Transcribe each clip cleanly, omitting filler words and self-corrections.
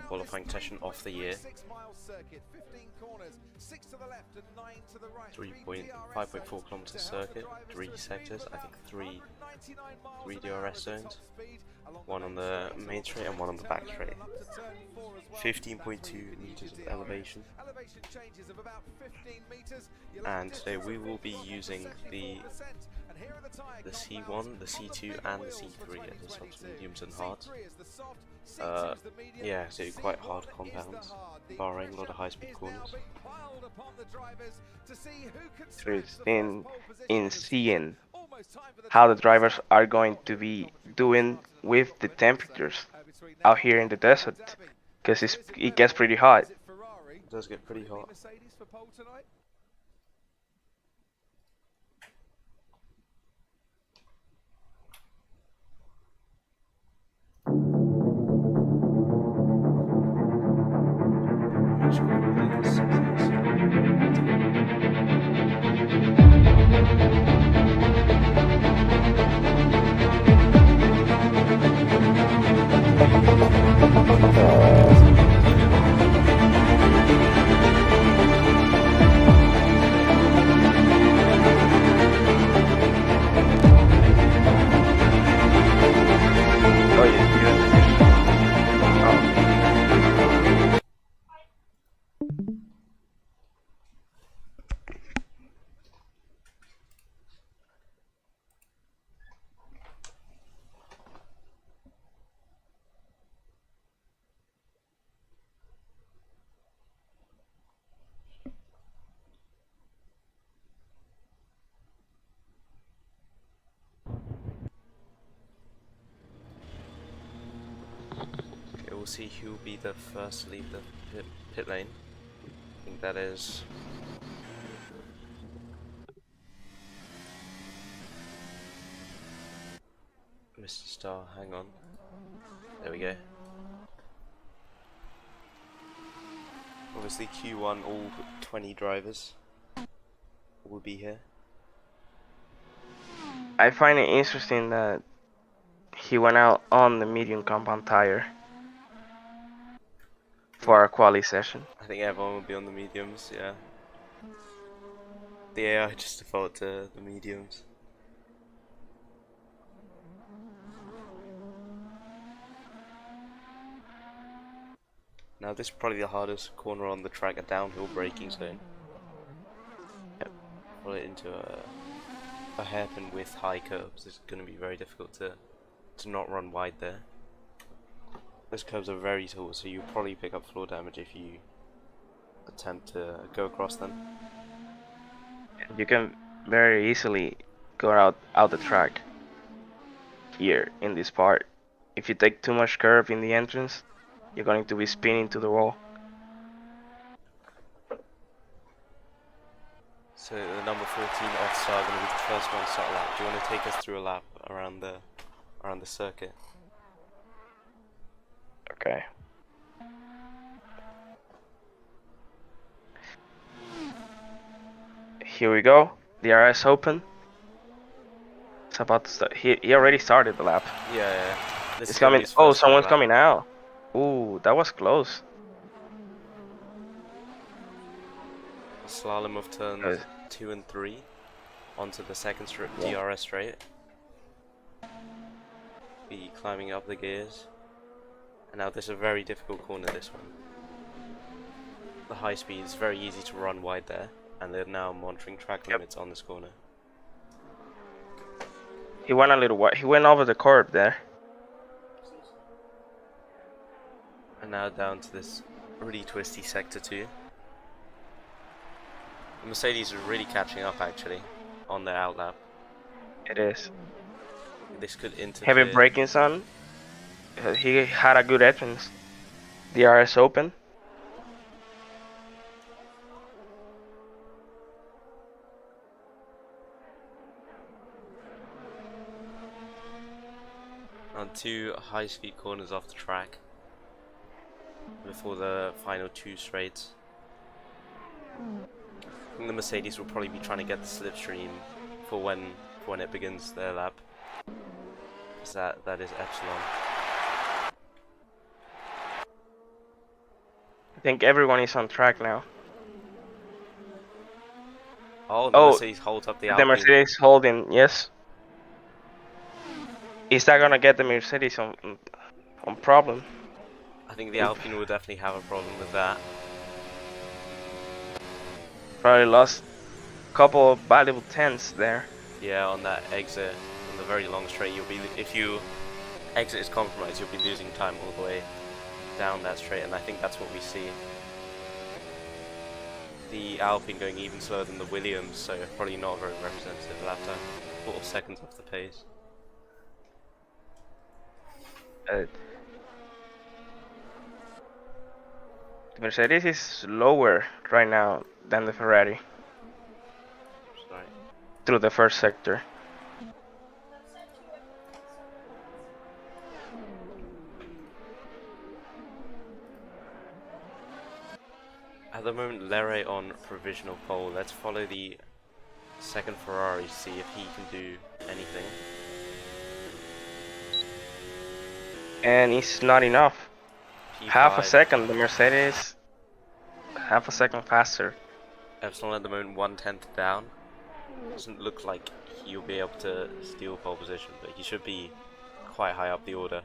qualifying session of the year. 5.4 kilometer circuit, 3 sectors, I think three DRS zones, one on the main straight and one on the back straight. 15.2 meters of elevation. And today we will be using the C1, the C2 and the C3 as the softs, mediums and hards. Yeah, so quite hard compounds. Bahrain, a lot of high speed corners. In seeing how the drivers are going to be doing with the temperatures out here in the desert, because it gets pretty hot. It does get pretty hot. We'll see who will be the first to leave the pit lane. I think that is Mr. Star. Hang on. There we go. Obviously Q1, all 20 drivers will be here. I find it interesting that he went out on the medium compound tire for our quali session. I think everyone will be on the mediums, yeah. The AI just default to the mediums. Now this is probably the hardest corner on the track, a downhill braking zone. Yep. Pull it into a hairpin with high curbs. It's going to be very difficult to not run wide there. Those curves are very tall, so you'll probably pick up floor damage if you attempt to go across them. You can very easily go out the track here in this part. If you take too much curve in the entrance, you're going to be spinning to the wall. So the number 14 Offstar are going to be the first one to start a lap. Do you want to take us through a lap around the circuit? Okay. Here we go. The RS open. It's about to start. He already started the lap. Yeah. It's coming. Oh, someone's coming out. Ooh, that was close. Slalom of turns 2 and 3 onto the second strip, DRS straight. Be climbing up the gears. And now this is a very difficult corner, this one. The high speed is very easy to run wide there, and they're now monitoring track limits on this corner. He went a little wide. He went over the curb there. And now down to this really twisty sector 2. The Mercedes are really catching up actually on their outlap. It is. This could interfere. Heavy braking on. He had a good entrance. The RS open. On 2 high-speed corners off the track before the final 2 straights. I think the Mercedes will probably be trying to get the slipstream for when it begins their lap. That is Epsilon. I think everyone is on track now. Oh, the Oh, Mercedes holds up the the Alpine. Mercedes holding, yes. Is that gonna get the Mercedes on problem? I think the Alpine will definitely have a problem with that. Probably lost a couple of valuable tenths there. Yeah, on that exit, on the very long straight, you'll be, if you exit is compromised, you'll be losing time all the way down that straight, and I think that's what we see. The Alpine going even slower than the Williams, so probably not a very representative lap time. 4 seconds off the pace. Uh, the Mercedes is slower right now than the Ferrari Sorry. through the first sector. At the moment, Lere on provisional pole. Let's follow the second Ferrari, see if he can do anything. And it's not enough. P5. Half a second, the Mercedes, half a second faster. Epsilon at the moment 1/10 down. Doesn't look like he'll be able to steal pole position, but he should be quite high up the order.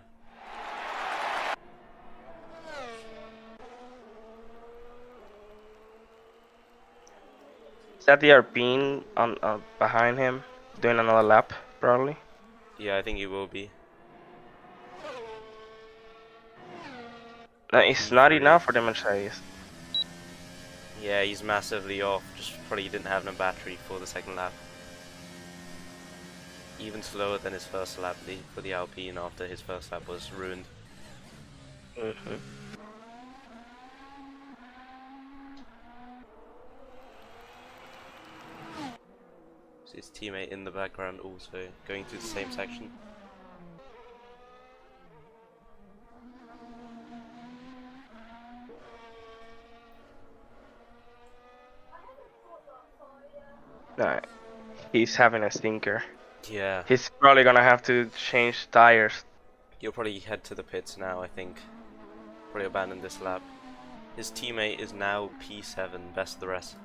Is that the Alpine on behind him, doing another lap, probably? Yeah, I think he will be. No, it's not P3. enough for the Mercedes. Yeah, he's massively off. Just probably didn't have no battery for the second lap. Even slower than his first lap for the Alpine after his first lap was ruined. So his teammate in the background also going through the same section. No, he's having a stinker. Yeah, He's probably gonna have to change tires. he'll probably head to the pits now, I think. Probably abandon this lap. His teammate is now P7, best of the rest.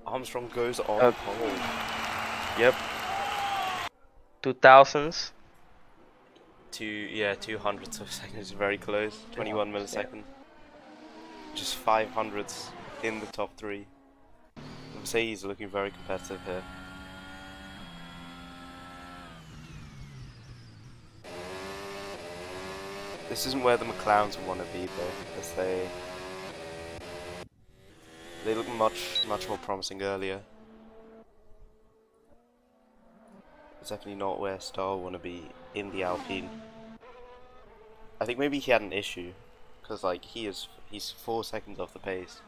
Armstrong goes on pole. Yep. 2000s. 2 hundredths of a second is very close. 21 millisecond. Just 500ths in the top 3. Mercedes looking very competitive here. This isn't where the McLarens want to be though, as they look much more promising earlier. It's definitely not where Star want to be in the Alpine. I think maybe he had an issue, because like he's 4 seconds off the pace,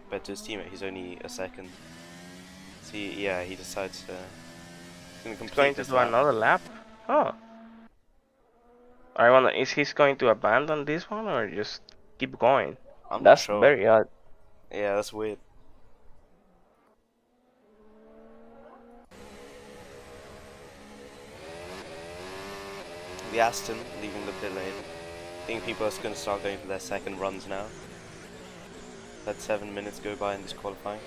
but to his teammate he's only a second. So yeah, he decides to He's going to do another lap. Oh. I wonder, is he going to abandon this one or just keep going? I'm not That's sure. very odd. Yeah, that's weird. The Aston leaving the pit lane. I think people are going to start going for their second runs now. Let 7 minutes go by in this qualifying.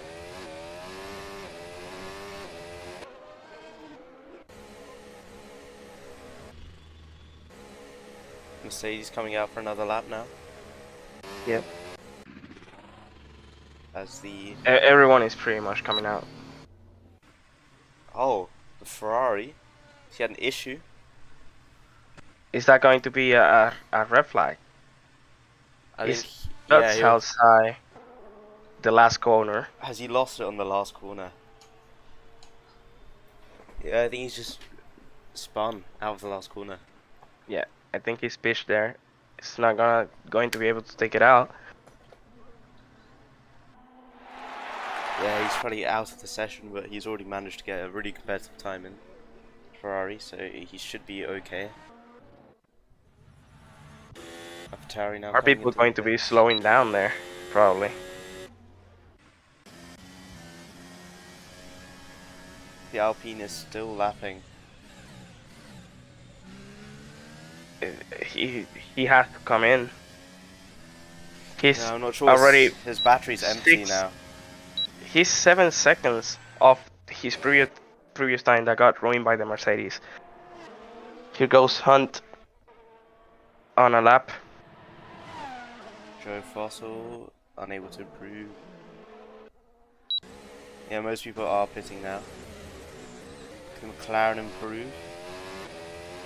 Mercedes coming out for another lap now. Yep. As the... Everyone is pretty much coming out. Oh, the Ferrari. He had an issue. Is that going to be a red flag? I think... That's yeah, outside the last corner. has he lost it on the last corner? Yeah, I think he's just spun out of the last corner. Yeah, I think he's pitched there. It's not going to be able to take it out. Yeah, he's probably out of the session, but he's already managed to get a really competitive time in Ferrari, so he should be okay. Now Are people going to be slowing down there? Probably. The Alpine is still lapping. He has to come in. He's Yeah, I'm not sure. already His battery's empty 6. now. He's 7 seconds off his previous time that got ruined by the Mercedes. Here goes Hunt on a lap. Joe Fossil unable to improve. Yeah, most people are pitting now. Can McLaren improve?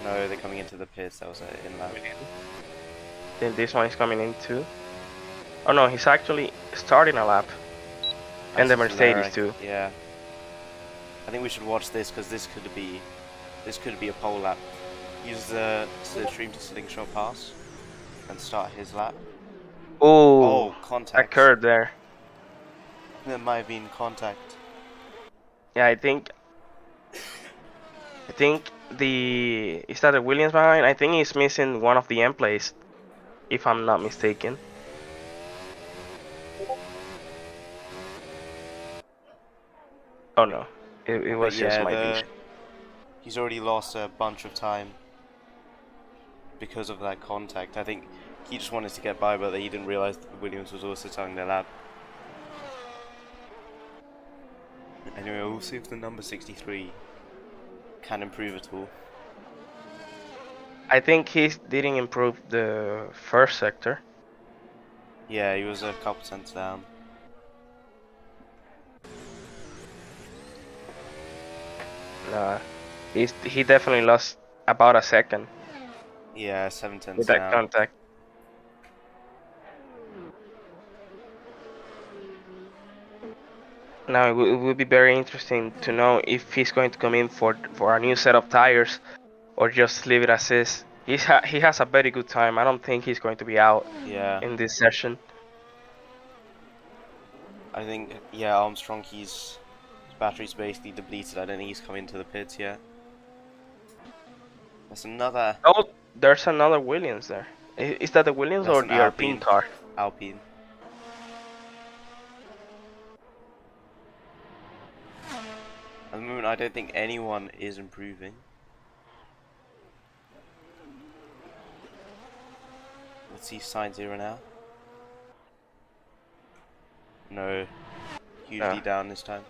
No, they're coming into the pits. That was an in lap. Then this one is coming in too. Oh no, he's actually starting a lap. And the Mercedes too. Yeah. I think we should watch this because this could be a pole lap. Use the slipstream to slingshot pass and start his lap. Ooh, Oh, contact. a curve there. There might have been contact. Yeah, I think is that the Williams behind? I think he's missing one of the end plates, if I'm not mistaken. Oh no, it was just my vision. He's already lost a bunch of time because of that contact. I think he just wanted to get by, but he didn't realize that Williams was also starting their lap. Anyway, we'll see if the number 63 can improve at all. I think he didn't improve the first sector. Yeah, he was a couple cents down. He definitely lost about a second. Yeah, 7 tenths with that down. contact. Now it will be very interesting to know if he's going to come in for a new set of tires, or just leave it as is. He has a very good time. I don't think he's going to be out in this session. I think, yeah, Armstrong, his battery's basically depleted. I don't think he's come into the pits yet. There's another... Oh, there's another Williams there. Is that the Williams or the Alpine car? Alpine. At the moment, I don't think anyone is improving. Let's see Sainz 0 now. No. Hugely down this time.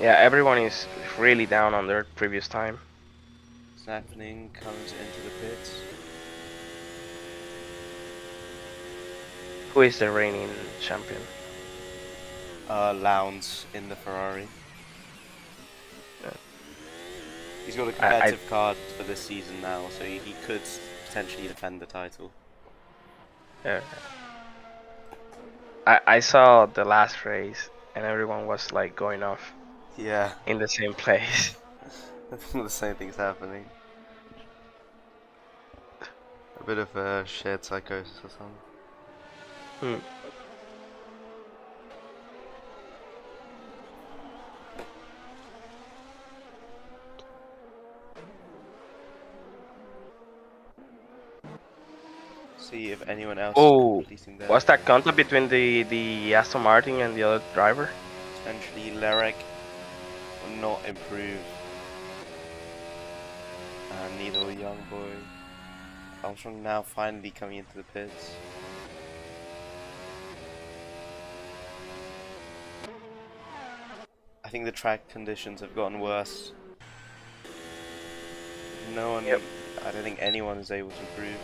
Yeah, everyone is really down on their previous time. Snapping comes into the pits. Who is the reigning champion? Lowndes in the Ferrari. Yeah. He's got a competitive card for this season now, so he could potentially defend the title. Yeah. I saw the last race and everyone was like going off. Yeah. In the same place. The same thing's happening. A bit of a shared psychosis or something. See if anyone else. Oh, was that contact between the Aston Martin and the other driver? Potentially Lerek will not improve. And neither will Young Boy. Armstrong now finally coming into the pits. I think the track conditions have gotten worse. No one, I don't think anyone is able to improve.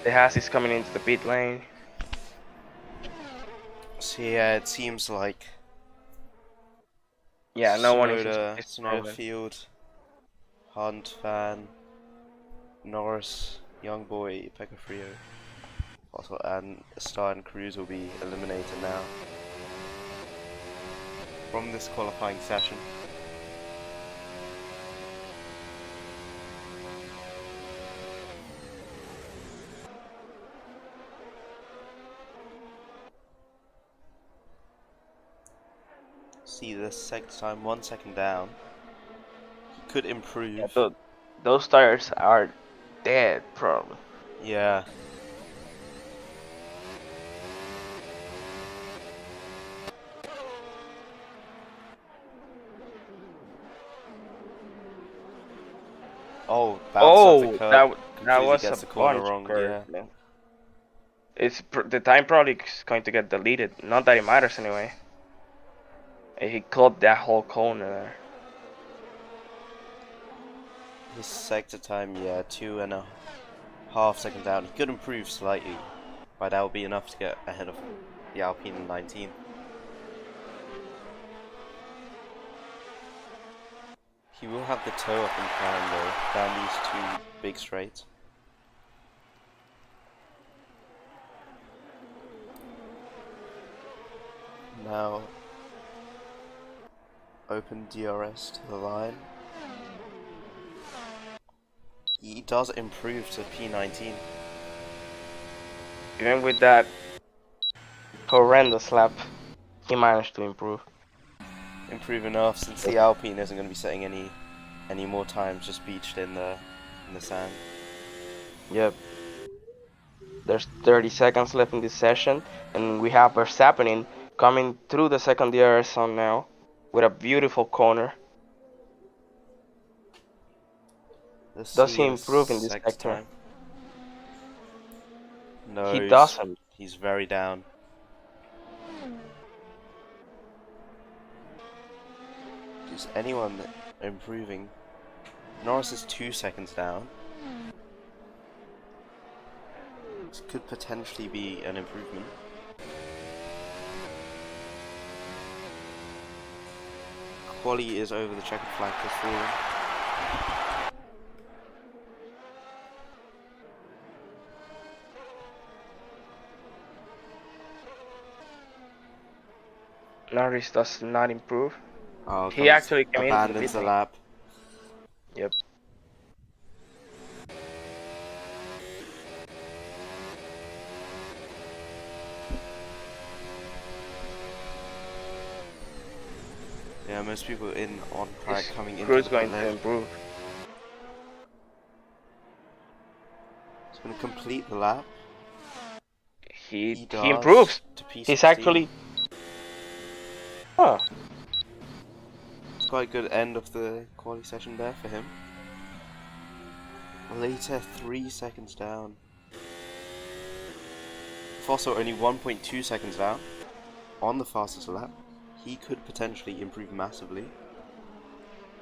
The Haas is coming into the pit lane. So yeah, it seems like no one is Snowfield, Hunt, Van, Norris, Young Boy, Pecafrio, also, and Star and Cruz will be eliminated now from this qualifying session. See the second time, 1 second down. He could improve. Yeah, those tires are dead, probably. Yeah. Oh, bounced off the Oh, curb. that Completely was a gets the corner bunch of wrong. curve, Yeah. man. The time probably is going to get deleted. Not that it matters anyway. He caught that whole corner there. His sector time, yeah, 2.5 seconds down. He could improve slightly, but that would be enough to get ahead of the Alpine in 19th. He will have the toe up in climb though, down these two big straights. Now, open DRS to the line. He does improve to P19. Even with that horrendous lap, he managed to improve. Improve enough since the Alpine isn't going to be setting any more times, just beached in the sand. Yep. There's 30 seconds left in this session, and we have Verstappen coming through the second DRS zone now with a beautiful corner. Does he improve in this sector? No, he doesn't. He's very down. Is anyone improving? Norris is 2 seconds down. This could potentially be an improvement. Quali is over the checkered flag, has fallen. Norris does not improve. Oh, he actually came abandons the lap. Yep. Yeah, most people on track coming in. Crew's going to improve. He's going to complete the lap. He improves. He's actually. Huh. It's quite a good end of the quali session there for him. Later, 3 seconds down. Fosso only 1.2 seconds down on the fastest lap. He could potentially improve massively.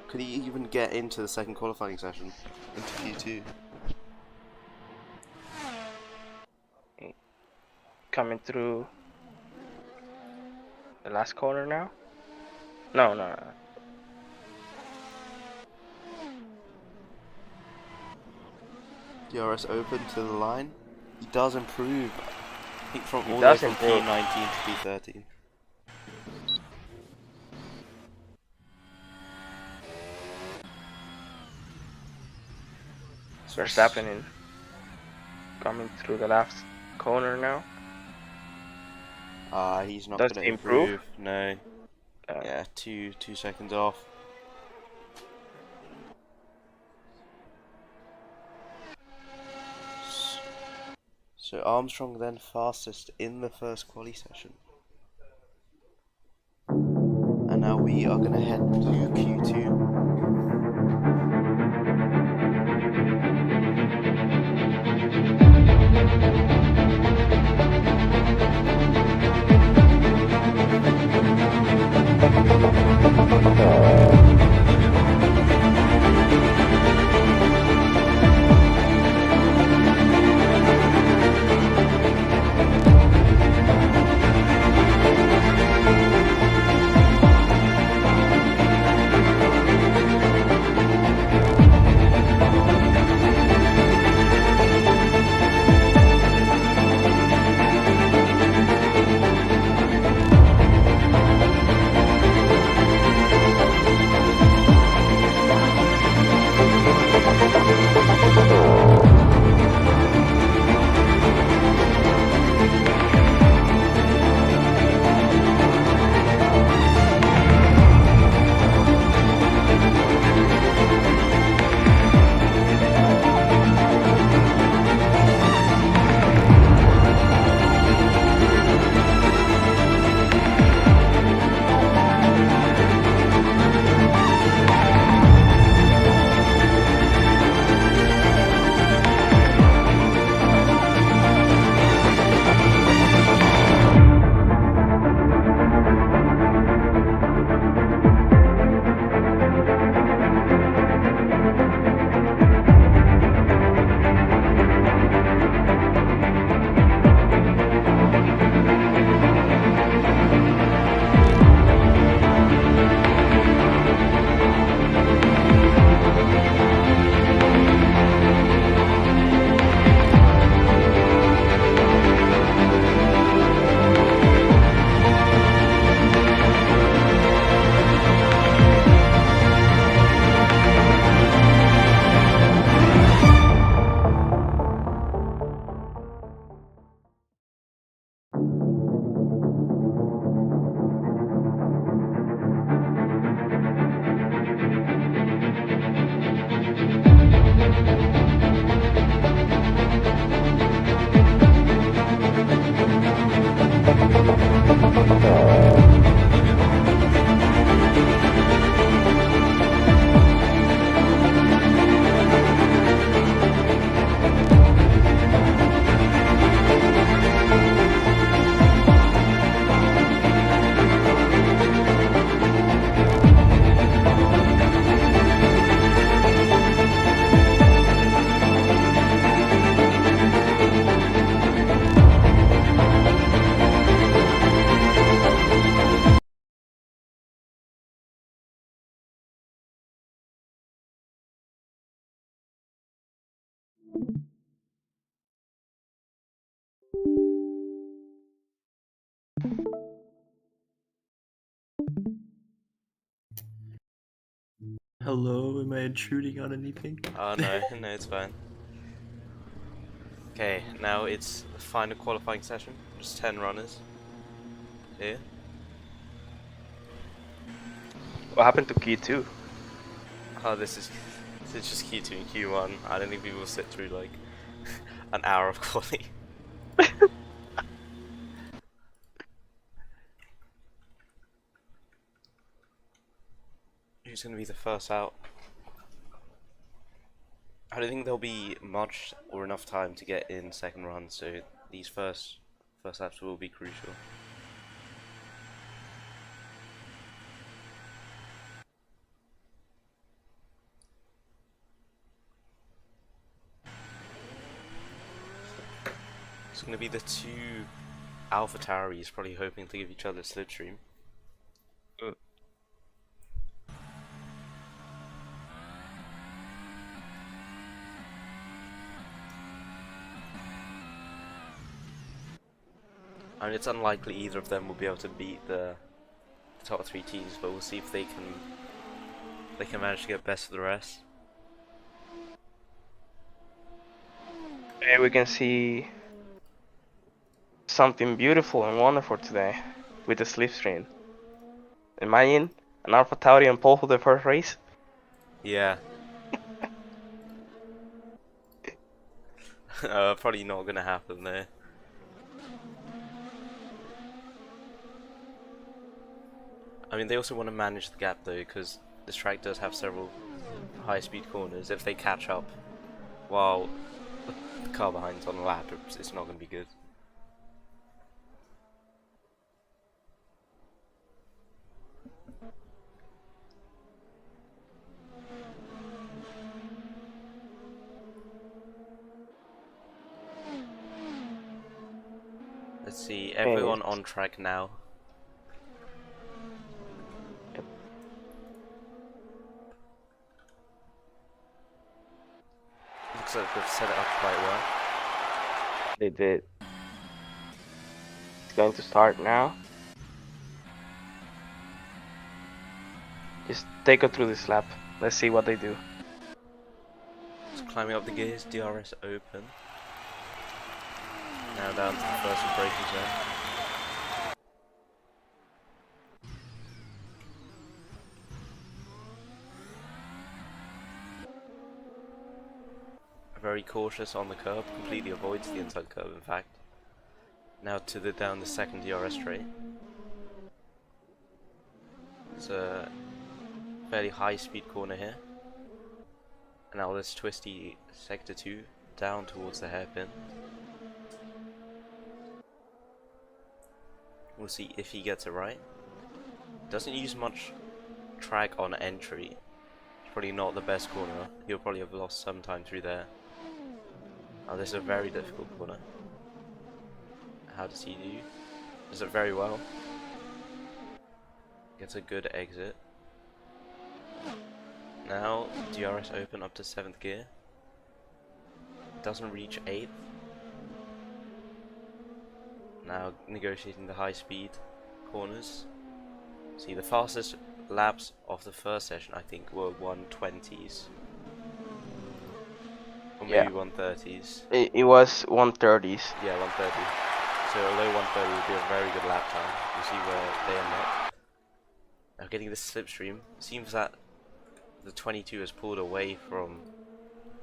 Could he even get into the second qualifying session, into Q2? Coming through the last corner now? No. DRS open to the line. He does improve. I think from all the way from P19 to P13. Verstappen coming through the last corner now. He's not going to improve. No. Yeah, 2 seconds off. So Armstrong then fastest in the first quali session. And now we are going to head to Q2. Hello, am I intruding on anything? Oh no, no, it's fine. Okay, now it's the final qualifying session. Just 10 runners. Here. What happened to Q2? Oh, this is just Q2 and Q1. I don't think we will sit through like an hour of quality. Who's gonna be the first out? I don't think there'll be much or enough time to get in second run, so these first laps will be crucial. It's gonna be the two Alpha Tauris probably hoping to give each other a slipstream. I mean, it's unlikely either of them will be able to beat the top three teams, but we'll see if they can manage to get best of the rest. Hey, we can see something beautiful and wonderful today with the slipstream. Imagine an Alpha Tauri and pole for the first race. Yeah. Probably not gonna happen there. I mean, they also want to manage the gap though, because this track does have several high-speed corners. If they catch up while the car behind's on the lap, it's not going to be good. Let's see, everyone on track now. Looks like they've set it up quite well. They did. It's going to start now. Just take it through this lap. Let's see what they do. Just climbing up the gears, DRS open. Now down to the first braking zone. Very cautious on the curb, completely avoids the inside curb in fact. Now to down the second DRS straight. It's a fairly high speed corner here. And now this twisty sector 2 down towards the hairpin. We'll see if he gets it right. Doesn't use much track on entry. It's probably not the best corner. He'll probably have lost some time through there. Oh, this is a very difficult corner. How does he do? Does it very well. Gets a good exit. Now DRS open up to 7th gear. Doesn't reach 8th. Now negotiating the high speed corners. See, the fastest laps of the first session I think were 120s. Or maybe 130s. It was 130s. Yeah, 130. So a low 130 would be a very good lap time. We'll see where they end up. Now getting this slipstream. Seems that the 22 has pulled away from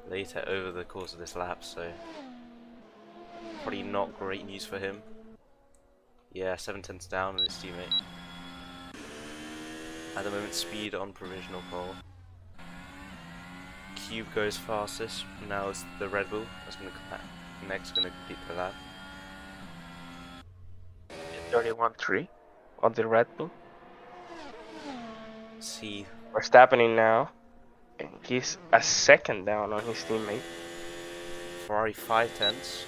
later over the course of this lap, so probably not great news for him. Yeah, 7/10 down on his teammate. At the moment, speed on provisional pole. Cube goes fastest. Now it's the Red Bull that's going to come back. Next, going to complete the lap. 31.3 on the Red Bull. See, Verstappen now, and he's a second down on his teammate. Ferrari 5/10.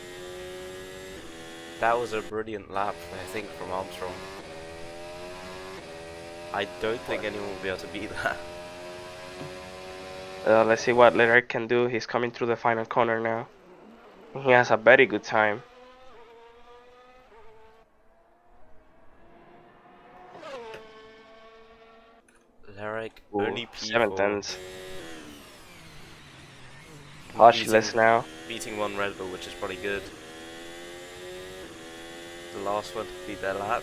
That was a brilliant lap, I think, from Armstrong. I don't think anyone will be able to beat that. Let's see what Leclerc can do. He's coming through the final corner now. He has a very good time. Leclerc Ooh, only P4. 7/10. Harshiless now. Beating one Red Bull, which is probably good. The last one to complete their lap.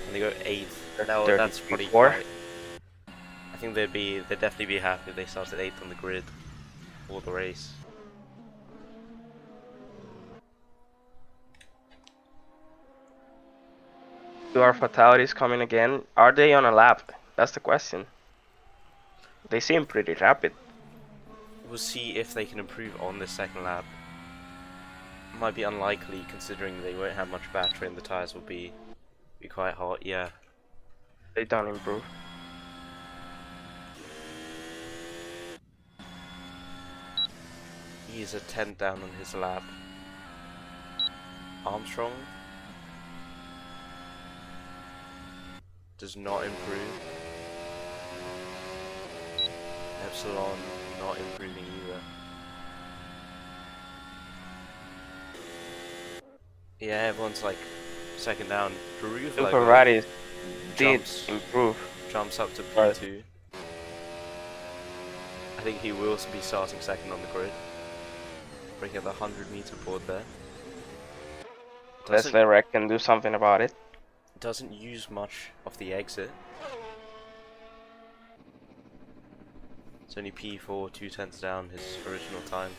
And they go 8th. Now that's probably quite... I think they'd definitely be happy if they started 8th on the grid for the race. Do our fatalities coming again? Are they on a lap? That's the question. They seem pretty rapid. We'll see if they can improve on this second lap. Might be unlikely considering they won't have much battery and the tyres will be quite hot, yeah. They don't improve. He's a 10 down on his lap. Armstrong does not improve. Epsilon not improving either. Yeah, everyone's like second down. Ferraris did improve. Jumps up to P2. I think he will be starting second on the grid. Breaking up the 100-meter board there. Leclerc can do something about it. Doesn't use much of the exit. It's only P4, 2/10 down his original time.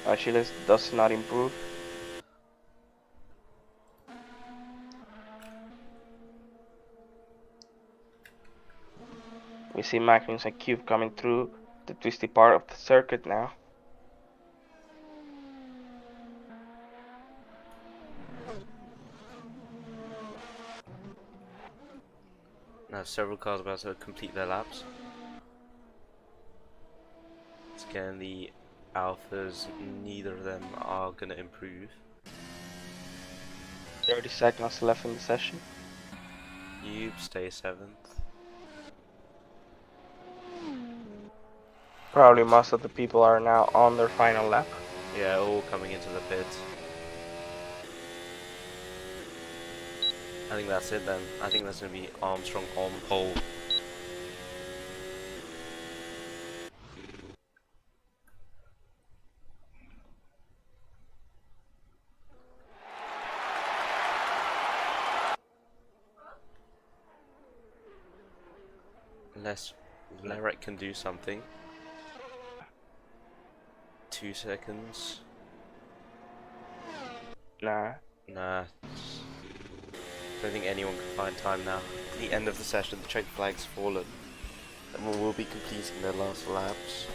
Achilles does not improve. We see Magnus and Cube coming through the twisty part of the circuit now. Now several cars about to complete their laps. Again, the Alphas, neither of them are going to improve. 30 seconds left in the session. You stay 7th. Probably most of the people are now on their final lap. Yeah, all coming into the pits. I think that's it then. I think that's going to be Armstrong on pole. Unless Leclerc can do something. 2 seconds. Nah. Don't think anyone can find time now. At the end of the session, the check flag's fallen. Everyone will be completing their last laps.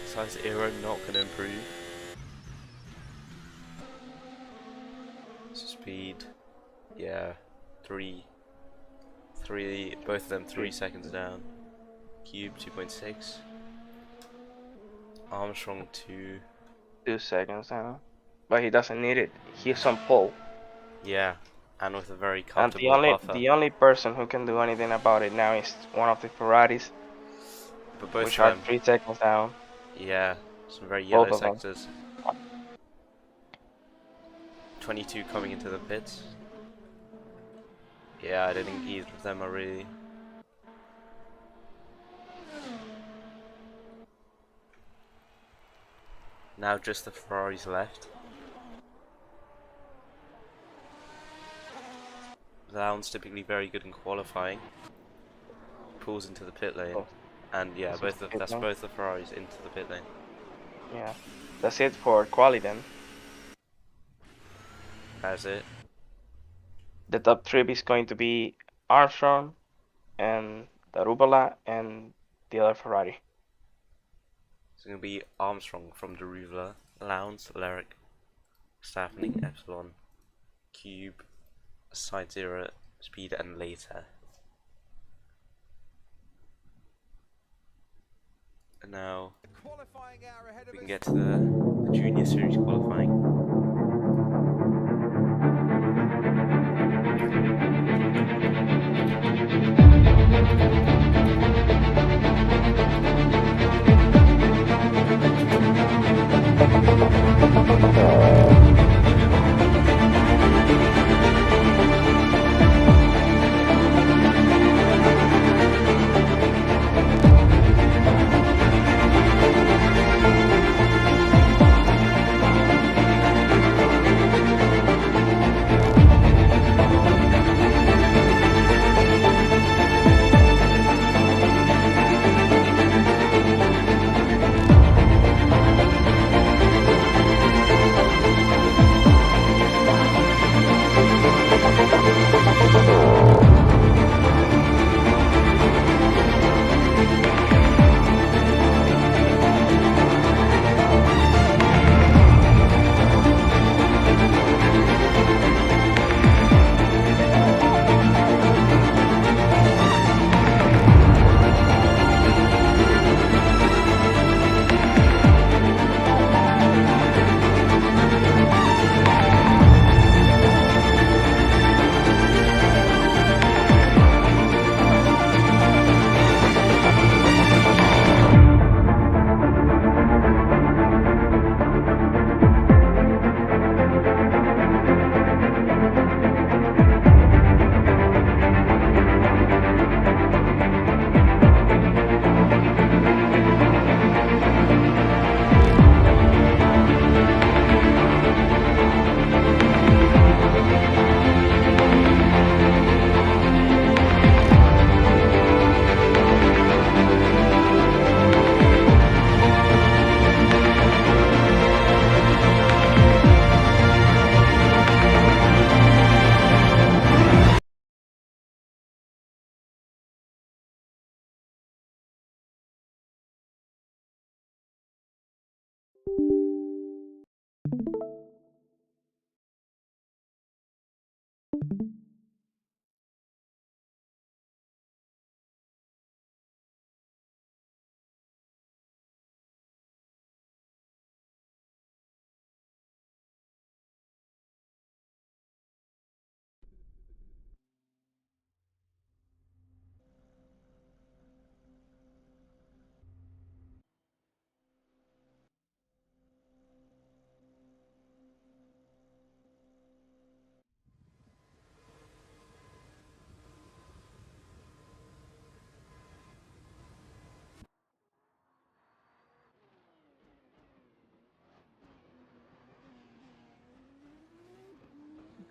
Besides, Aero not going to improve. Speed, yeah, 3, both of them 3 seconds down. Cube 2.6. Armstrong 2 seconds now. But he doesn't need it. He's on pole. Yeah, and with a very comfortable And buffer. the only person who can do anything about it now is one of the Ferraris, But both which of are them, 3 seconds down. yeah, some very yellow Both of them. sectors. 22 coming into the pits. Yeah, I don't think either of them are really. Now just the Ferraris left. Lowndes typically very good in qualifying. Pulls into the pit lane, Oh, and yeah, this is it that's now. both the Ferraris into the pit lane. Yeah, that's it for quali then. That's it. The top three is going to be Armstrong and Darubala and the other Ferrari. It's going to be Armstrong from Daruvla, Lowndes, Lerick, Staffning, Epsilon, Cube, Side Zero, Speed, and later. And now we can get to the Junior Series qualifying.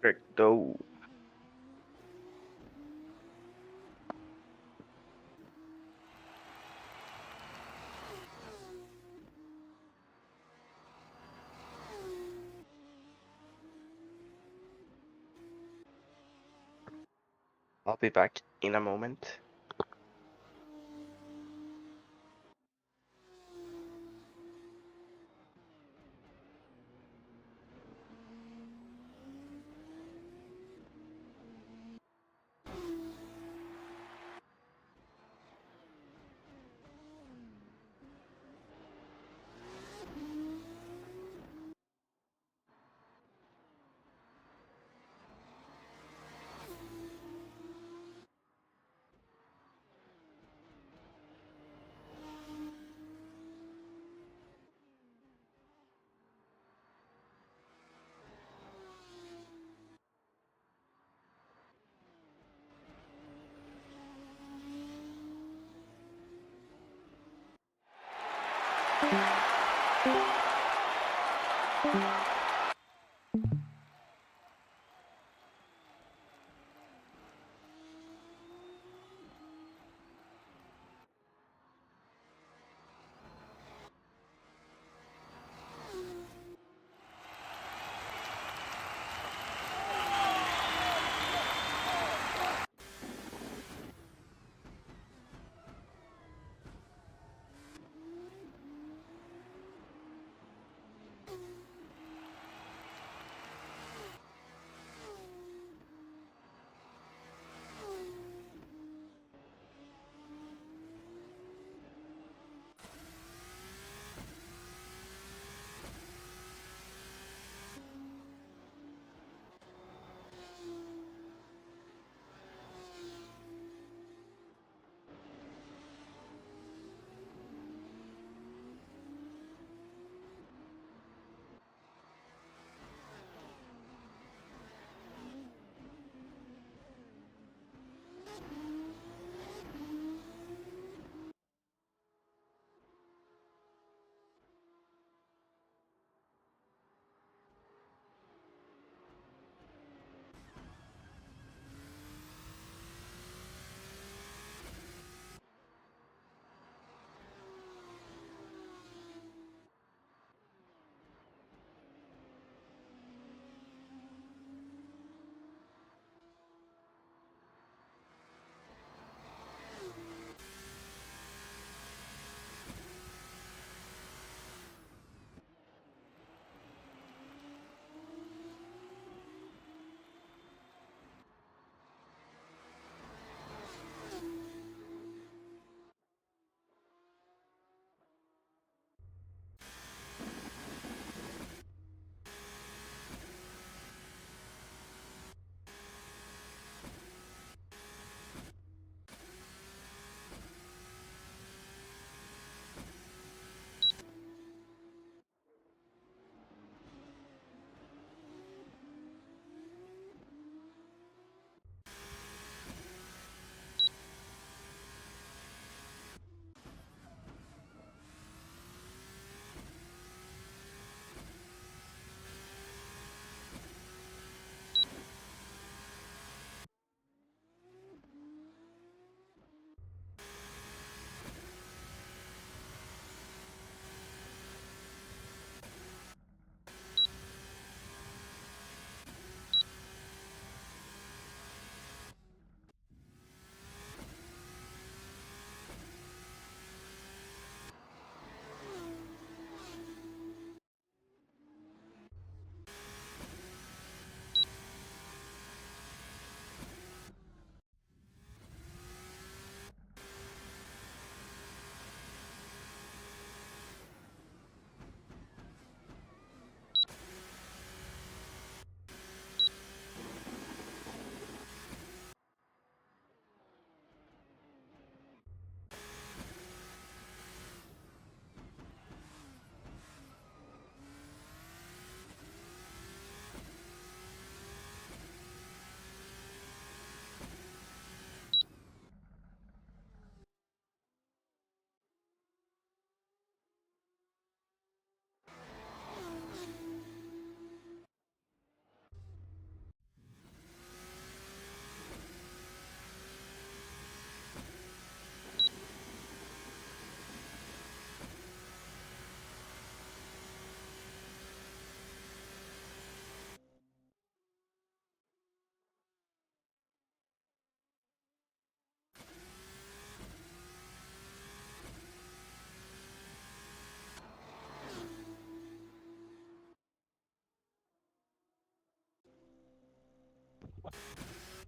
Great, go. I'll be back in a moment.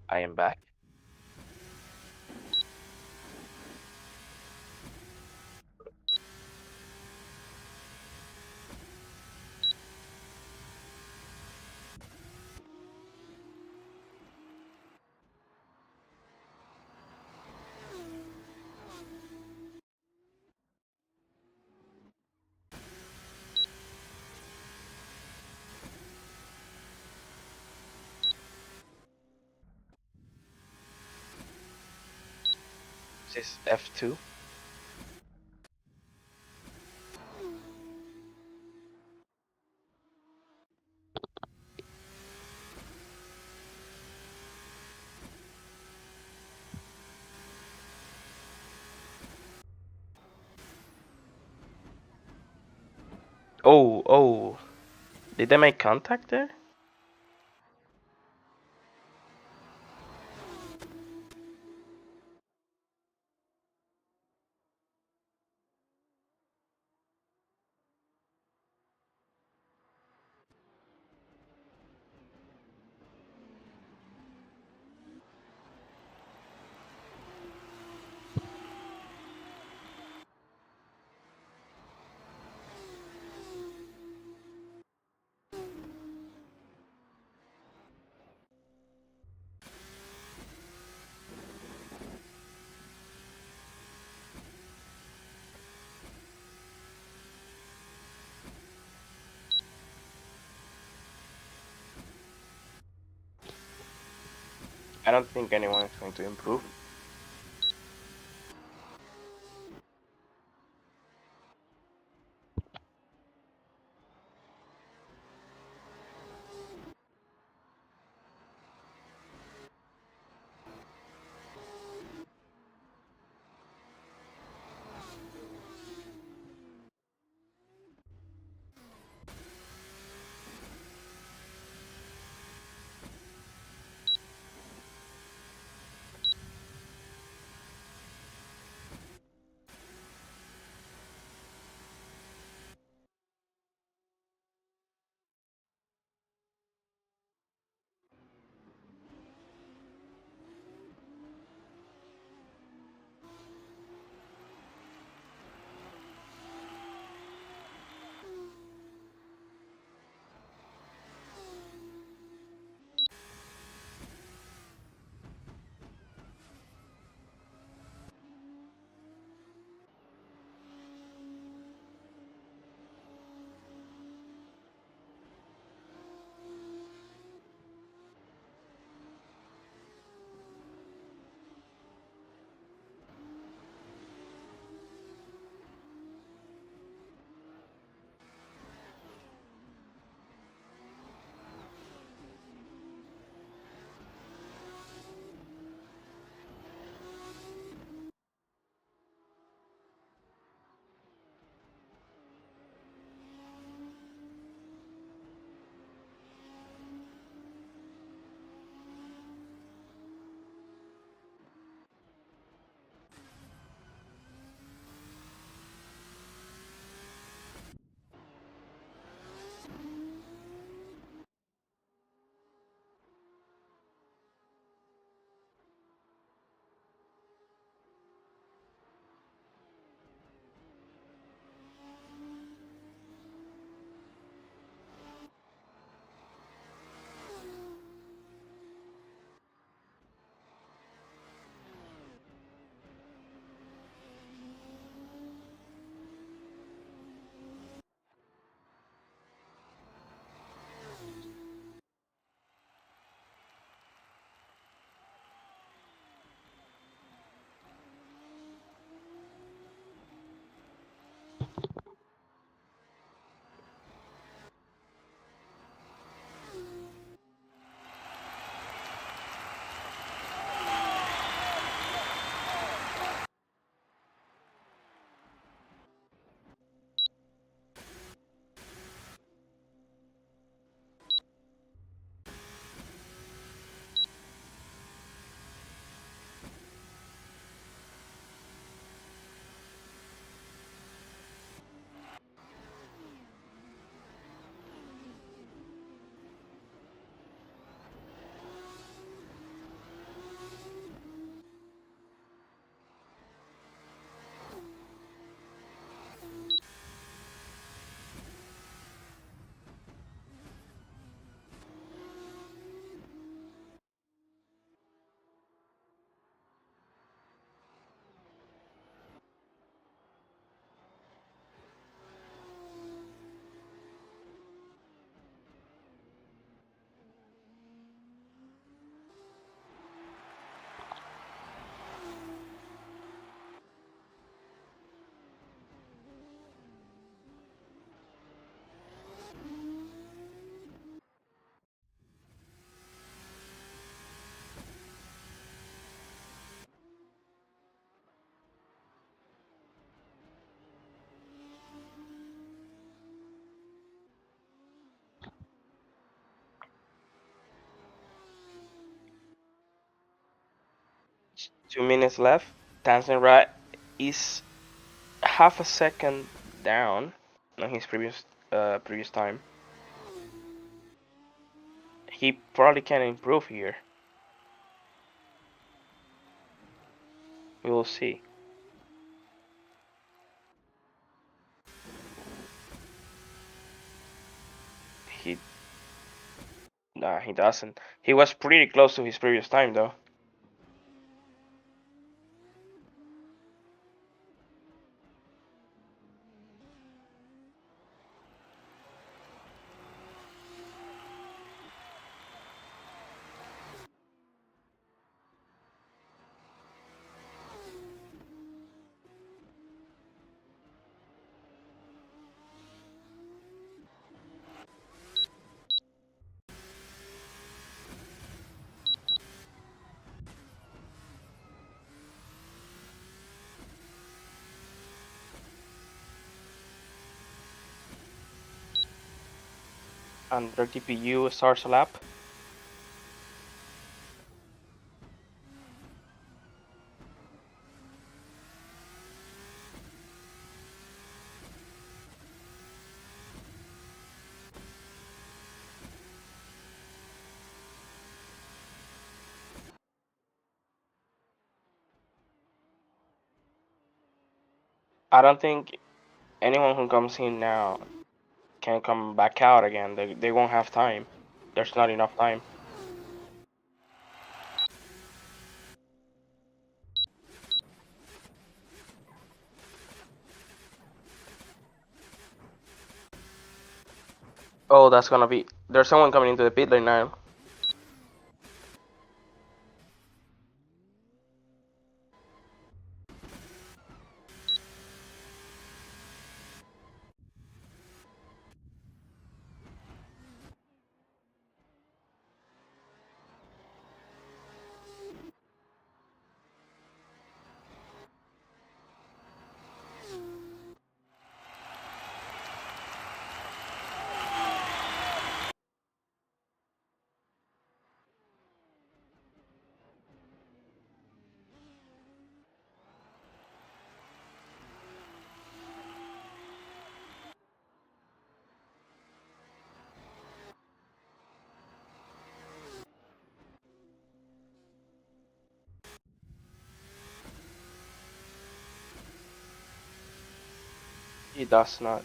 I am back. This is F2. Oh. Did they make contact there? I don't think anyone is going to improve. 2 minutes left. Tanzania is half a second down on his previous time. He probably can improve here. We will see. He Nah, he doesn't. He was pretty close to his previous time though. Under TPU starts a lap. I don't think anyone who comes in now can come back out again. They won't have time. There's not enough time. Oh, that's gonna be. There's someone coming into the pit lane now. He does not.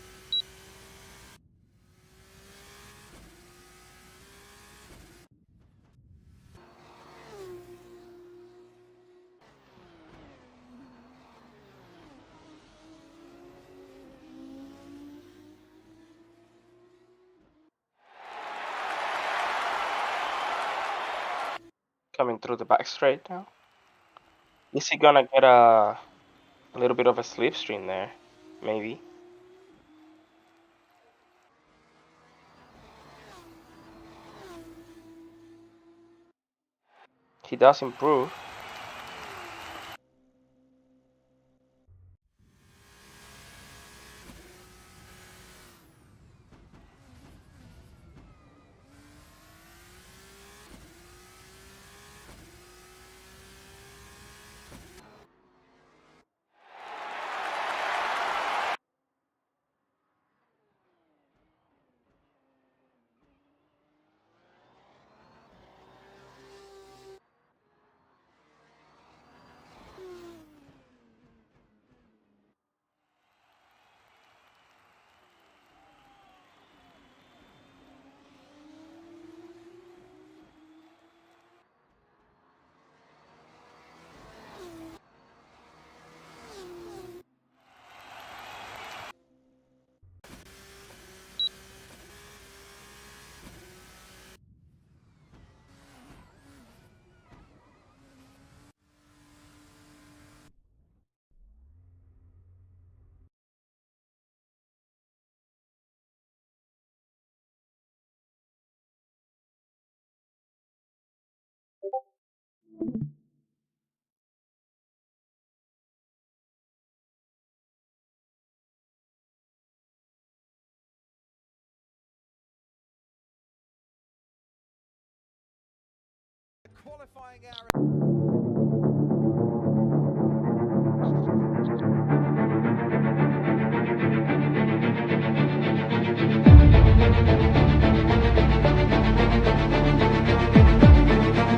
Coming through the back straight now. Is he gonna get a little bit of a slipstream there? Maybe. He does improve. Qualifying hour.